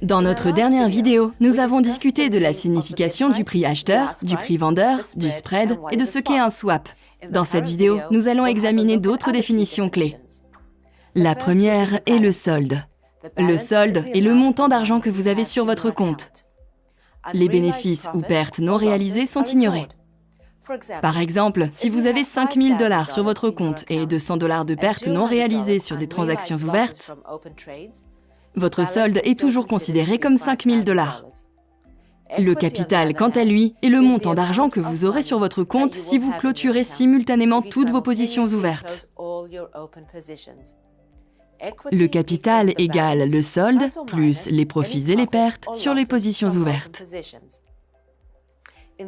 Dans notre dernière vidéo, nous avons discuté de la signification du prix acheteur, du prix vendeur, du spread et de ce qu'est un swap. Dans cette vidéo, nous allons examiner d'autres définitions clés. La première est le solde. Le solde est le montant d'argent que vous avez sur votre compte. Les bénéfices ou pertes non réalisés sont ignorés. Par exemple, si vous avez 5 000 $ sur votre compte et 200 $ de pertes non réalisées sur des transactions ouvertes, votre solde est toujours considéré comme 5 000 $. Le capital, quant à lui, est le montant d'argent que vous aurez sur votre compte si vous clôturez simultanément toutes vos positions ouvertes. Le capital égale le solde plus les profits et les pertes sur les positions ouvertes.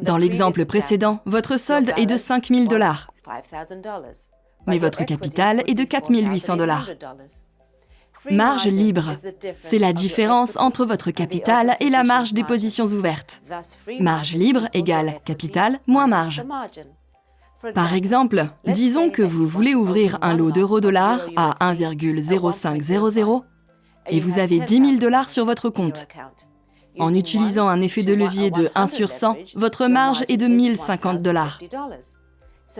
Dans l'exemple précédent, votre solde est de 5 000 $, mais votre capital est de 4 800 $. Marge libre, c'est la différence entre votre capital et la marge des positions ouvertes. Marge libre égale capital moins marge. Par exemple, disons que vous voulez ouvrir un lot d'euro-dollar à 1,0500 et vous avez 10 000 $ sur votre compte. En utilisant un effet de levier de 1 sur 100, votre marge est de 1 050 $.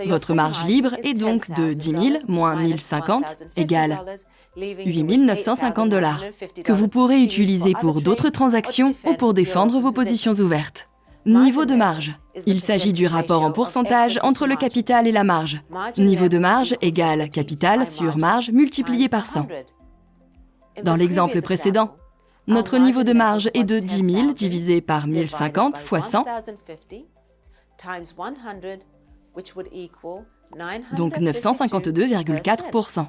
Votre marge libre est donc de 10 000 moins 1 050 égale 8 950 $, que vous pourrez utiliser pour d'autres transactions ou pour défendre vos positions ouvertes. Niveau de marge. Il s'agit du rapport en pourcentage entre le capital et la marge. Niveau de marge égale capital sur marge multiplié par 100. Dans l'exemple précédent, notre niveau de marge est de 10 000 divisé par 1050 fois 100, donc 952,4 %.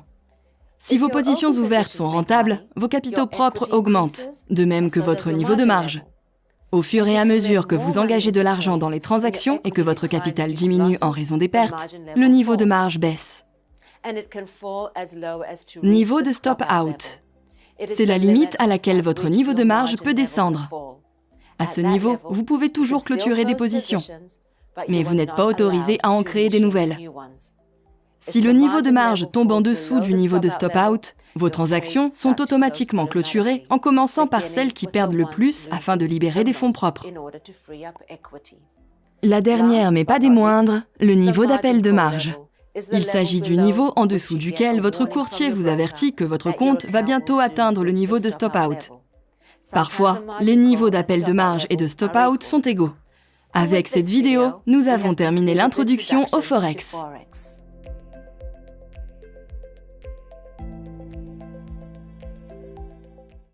Si vos positions ouvertes sont rentables, vos capitaux propres augmentent, de même que votre niveau de marge. Au fur et à mesure que vous engagez de l'argent dans les transactions et que votre capital diminue en raison des pertes, le niveau de marge baisse. Niveau de stop-out. C'est la limite à laquelle votre niveau de marge peut descendre. À ce niveau, vous pouvez toujours clôturer des positions, mais vous n'êtes pas autorisé à en créer des nouvelles. Si le niveau de marge tombe en dessous du niveau de stop-out, vos transactions sont automatiquement clôturées en commençant par celles qui perdent le plus afin de libérer des fonds propres. La dernière, mais pas des moindres, le niveau d'appel de marge. Il s'agit du niveau en dessous duquel votre courtier vous avertit que votre compte va bientôt atteindre le niveau de stop-out. Parfois, les niveaux d'appel de marge et de stop-out sont égaux. Avec cette vidéo, nous avons terminé l'introduction au Forex.